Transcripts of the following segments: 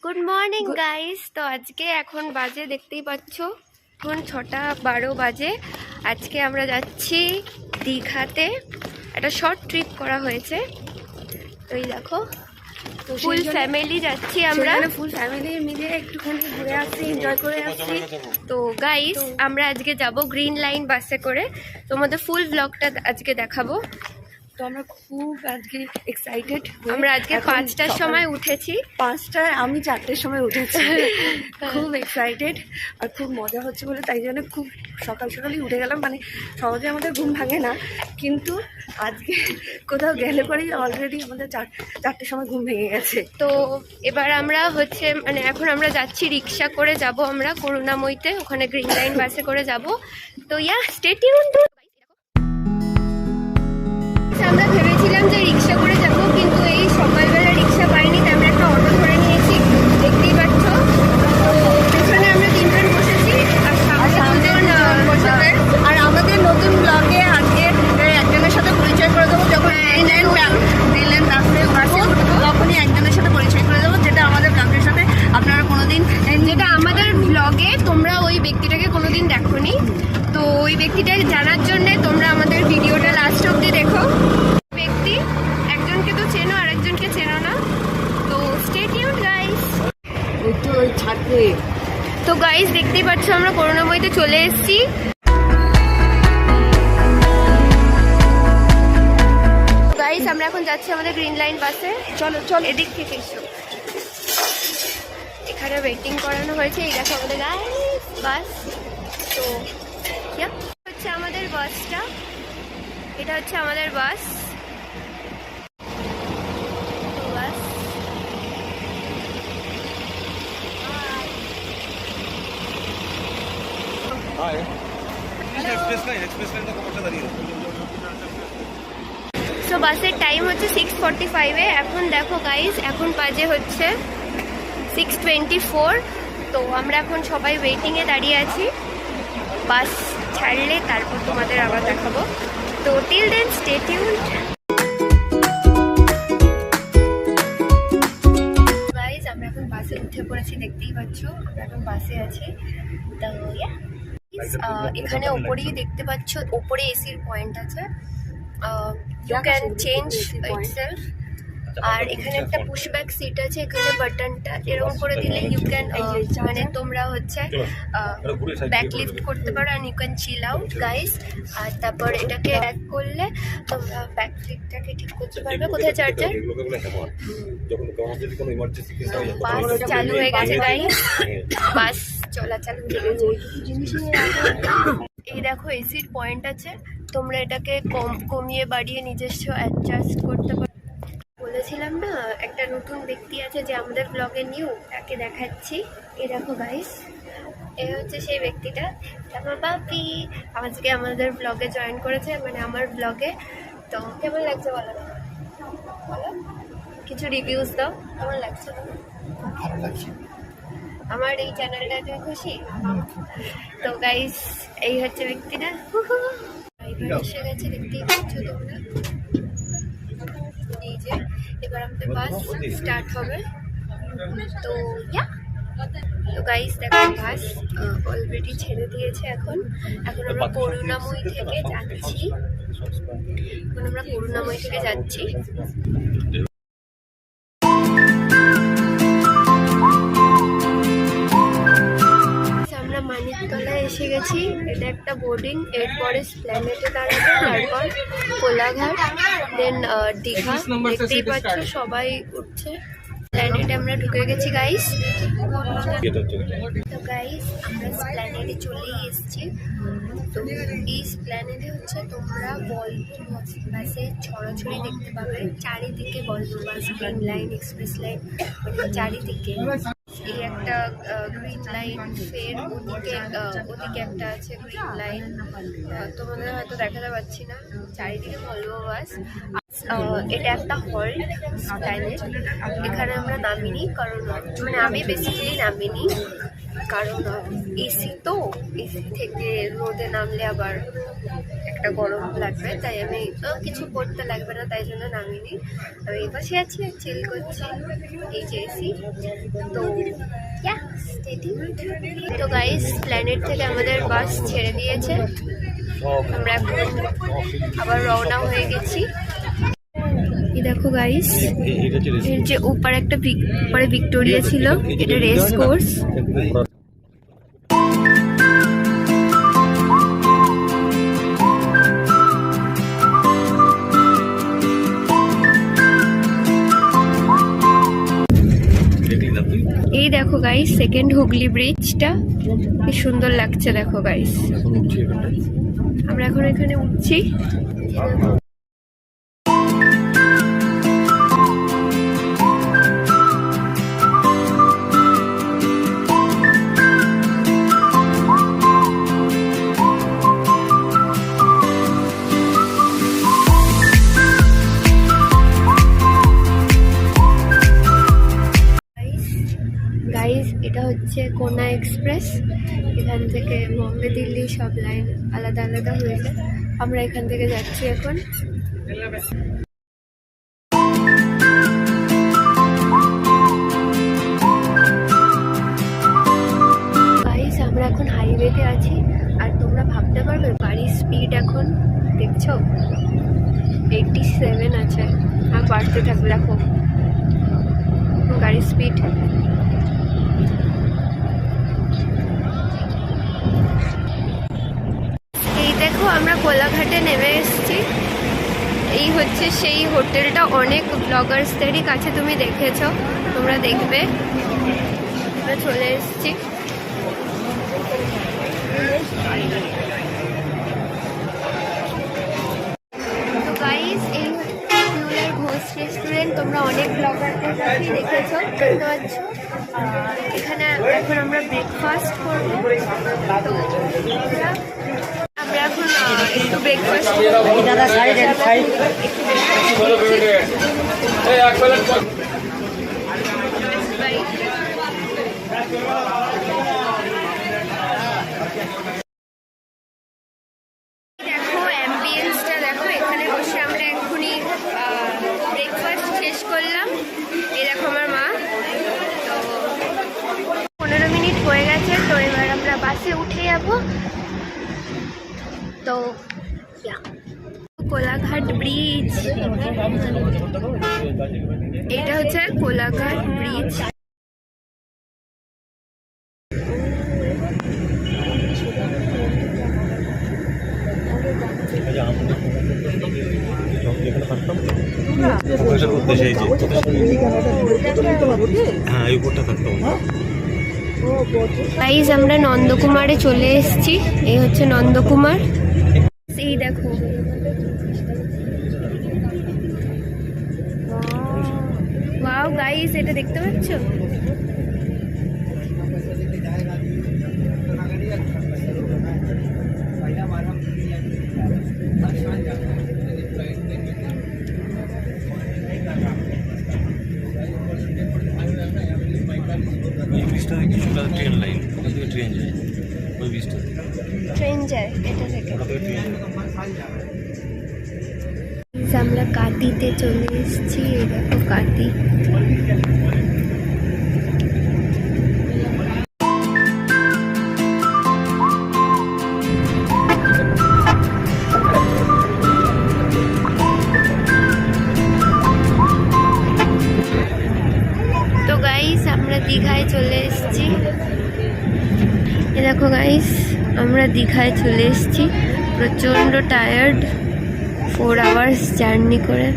Good morning guys. তো আজকে এখন বাজে দেখতেই পাচ্ছ, এখন 6:12 বাজে। আজকে আমরা যাচ্ছি দীঘাতে, একটা শর্ট ট্রিপ করা হয়েছে। তো এই দেখো, ফুল ফ্যামিলি যাচ্ছি আমরা, ফুল ফ্যামিলি মিলে একটুখানি ঘুরে আসছি, এনজয় করে আসছি। তো গাইস আমরা আজকে যাব গ্রিন লাইন বাসে করে, তোমাদের ফুল ব্লগটা আজকে দেখাবো। তো আমরা খুব আজকে এক্সাইটেড। আমরা আজকে 5টার সময় উঠেছি। 5টায়, আমি 4টের সময় উঠেছি। খুব এক্সাইটেড আর খুব মজা হচ্ছে বলে তাই জন্য খুব সকাল সকালই উঠে গেলাম। মানে সহজে আমাদের ঘুম ভাঙে না, কিন্তু আজকে কোথাও গেলে পরেই অলরেডি আমাদের 4টের সময় ঘুম ভেঙে গেছে। তো এবার আমরা মানে এখন আমরা যাচ্ছি, রিক্সা করে যাব আমরা করুণাময়ীতে, ওখানে গ্রিন লাইন বাসে করে যাব। তো স্টে টিউনড। আমরা ভেবেছিলাম যে রিক্সা করে যাব, কিন্তু এই সকালবেলা রিক্সা পাইনি, তাই আমরা একটা অটো ধরে নিয়েছি, দেখতেই পাচ্ছ। তো পেছনে আমরা 3জন বসেছি আর সামনে 2জন বসেছে। আর আমাদের নতুন ব্লগে আজকে একজনের সাথে পরিচয় করে দেবো। যখন দিলেন রাস্তায় বাসে তখনই একজনের সাথে পরিচয় করে দেবো, যেটা আমাদের ব্লগের সাথে আপনারা কোনোদিন, যেটা আমাদের ব্লগে তোমরা ওই ব্যক্তিটাকে কোনোদিন দেখোনি। তো ওই ব্যক্তিটাকে জানার জন্যে তোমরা আমাদের ভিডিওটা লাস্ট অবধি দেখো। ব্যক্তি একজনকে তো চেনো, আর একজনকে চেনো না। তো স্টে টিউনড গাইস। একটু ওই ছাড়বে। তো গাইস দেখতেই পাচ্ছ আমরা করুণাময়ীতে চলে এসেছি। গাইস আমরা এখন যাচ্ছি আমাদের গ্রিন লাইন বাসে। চলো চলো, এদিক থেকে এসো। এখানে ওয়েটিং করানো হয়েছে, এই দেখো আমাদের গাইস বাস। তো হচ্ছে আমাদের বাসটা, এটা হচ্ছে আমাদের বাস। বাস সো বাসের টাইম হচ্ছে 6:45-এ। এখন দেখো গাইস, এখন বাজে হচ্ছে 6:24। তো আমরা এখন সবাই ওয়েটিংয়ে দাঁড়িয়ে আছি, বাস ছাড়লে তারপর তোমাদের আবার দেখাবো। তো till then stay tuned. Guys আমরা এখন বাসে উঠে পড়েছি, দেখতেই পাচ্ছ আমরা এখন বাসে আছি। তো এখানে ওপরেই দেখতে পাচ্ছ, ওপরে এসির পয়েন্ট আছে, ইউ ক্যান চেঞ্জ ইটসেলফ। আর এখানে একটা পুশব্যাক সিট আছে, এখানে বাটনটা এরকম করে দিলে ইউ ক্যান, মানে তোমরা হচ্ছে ব্যাক লিফট করতে পারো, and you can chill out guys. আর তারপর এটাকে ব্যাক করলে তোমরা ব্যাক লিফটটাকে ঠিক করতে পারবে। কোথায় চার্জার? বাস চালু হয়ে গেছে গাইস, বাস চলাচল হয়ে গেছে। এই দেখো এসির পয়েন্ট আছে, তোমরা এটাকে কমিয়ে বাড়িয়ে নিজস্ব অ্যাডজাস্ট করতে পারো। বলেছিলাম না একটা নতুন ব্যক্তি আছে যে আমাদের ব্লগে নিউ, তাকে দেখাচ্ছি। এই দেখো গাইস, এ হচ্ছে সেই ব্যক্তিটা, আমার বাপি আজকে আমাদের ব্লগে জয়েন করেছে, মানে আমার ব্লগে। তো কেমন লাগছে বলো, বলো কিছু রিভিউজ দাও, কেমন লাগছে? ভালো লাগছে আমার এই চ্যানেলটা, তুমি খুশি? তো গাইস এই হচ্ছে ব্যক্তিটা, এসে গেছে, দেখতেই পাচ্ছ তোমরা। এই যে এবার আমাদের বাস স্টার্ট হবে। তো তো গাইস দেখো বাস অলরেডি ছেড়ে দিয়েছে। এখন আমরা করুণাময়ী থেকে যাচ্ছি, আমরা মানিকতলায় এসে গেছি। এটা একটা বোর্ডিং, এরপরে স্প্ল্যানেডে দাঁড়াবো, তারপর কোলাঘাট, দেন দীঘা। দেখতেই পাচ্ছ সবাই উঠছে। স্প্ল্যানেডে আমরা ঢুকে গেছি গাইস। তো গাইস আমরা স্প্ল্যানেডে চলেই এসেছি। তো এই স্প্ল্যানেডে হচ্ছে তোমরা ভলভো বাসে ছড়াছড়ি দেখতে পাবে, চারিদিকে Volvo bus, green line, express line, চারিদিকে। এই একটা গ্রিন লাইন, ফের ওদিকে একটা আছে গ্রিন লাইন, তোমাদের হয়তো দেখাতে পাচ্ছি না, চারিদিকে ভলভো বাস। এটা একটা হল স্প্ল্যানেড, এখানে আমরা নামিনি, কারণ মানে আমি বেসিক্যালি নামিনি, কারণ এসি তো, এসি থেকে রোদে নামলে আবার একটা গরম লাগবে, তাই আমি কিছু পড়তে লাগবে না, তাই জন্য নামিনি। আমি এই পাশে আছি, চিল করছি, এই যে এসি। তো তো গাইস, প্ল্যানেট থেকে আমাদের বাস ছেড়ে দিয়েছে, আমরা এখন আবার রওনা হয়ে গেছি। এই দেখো গাইস, এর যে উপরে একটা উপরে ভিক্টোরিয়া ছিল, এটা রেস কোর্স। এই দেখো গাইস, সেকেন্ড হুগলি ব্রিজটা কি সুন্দর লাগছে, দেখো গাইস। আমরা এখন এখানে উঠছি। গাইস, এটা হচ্ছে কোনা এক্সপ্রেস। এখান থেকে বম্বে দিল্লি সব লাইন আলাদা আলাদা হয়েছে। আমরা এখান থেকে যাচ্ছি এখন। গাইস, আমরা এখন হাইওয়েতে আছি, আর তোমরা ভাবতে পারবে গাড়ির স্পিড এখন দেখছো 87 আছে, আর বাড়তে থাকবে। দেখো গাড়ির স্পিড। এই দেখো, আমরা কোলাঘাটে নেমে এসেছি। এই হচ্ছে সেই হোটেলটা, অনেক ব্লগার্সদেরই কাছে তুমি দেখেছো, তোমরা দেখবে। আমরা চলে এসেছি। তো গাইস, এই ফুলের ঘোষ রেস্টুরেন্ট, তোমরা অনেক ব্লগারদের কাছে দেখেছো, দেখতে পাচ্ছ। এখানে এখন আমরা ব্রেকফাস্ট করবো। তো আমরা এখন একটু ব্রেকফাস্ট দেখো, অ্যাম্বিয়েন্সটা দেখো। এখানে বসে আমরা এক্ষুনি ব্রেকফাস্ট শেষ করলাম। এই দেখো আমার মা। তো 15 মিনিট হয়ে গেছে, তো এবার আমরা বাসে উঠে যাবো। তো কোলাঘাট ব্রিজ, এটা হচ্ছে কোলাঘাট ব্রিজ। গাইস, আমরা নন্দকুমারে চলে এসেছি। এই হচ্ছে নন্দকুমার। এই দেখো, ওয়াও গাইস, এটা দেখতে পাচ্ছ? ট্রেন লাইন, ওখান থেকে ট্রেন যায়, ওই ব্রিজটা ট্রেন যায় এটা থেকে। আমরা কাতিতে চলে এসেছি। এই দেখো কাতি। তো গাইস, আমরা দীঘায় চলে এসেছি। এই দেখো গাইস, আমরা দীঘায় চলে এসেছি। প্রচণ্ড টায়ার্ড, 4 আওয়ার্স জার্নি করে।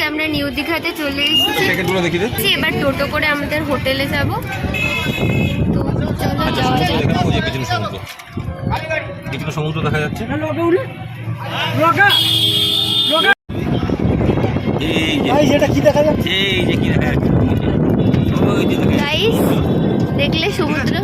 আমরা নিউ দীঘাতে চলে এসেছি। এবার টোটো করে আমাদের হোটেলে যাব। তো চলো যাওয়া যাক। সমুদ্র দেখা যাচ্ছে। গাইস, দেখলে সমুদ্র।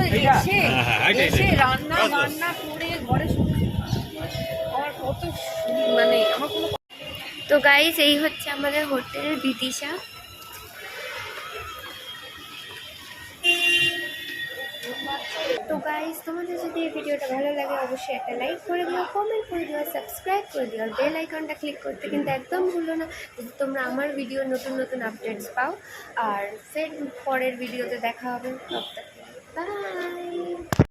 এসে এসে রান্না বান্না করে ঘরে শুনছি আমার কত মানে আমার কোনো তো গাইস এই হচ্ছে আমাদের হোটেলের বিদিশা। তো গাইস তোমাদের যদি এই ভিডিওটা ভালো লাগে অবশ্যই একটা লাইক করে দিও, কমেন্ট করে দিও, সাবস্ক্রাইব করে দিও, আর বেল আইকনটা ক্লিক করতে কিন্তু একদম ভুলো না, যদি তোমরা আমার ভিডিও নতুন নতুন আপডেটস পাও। আর ফের পরের ভিডিওতে দেখা হবে। বাই।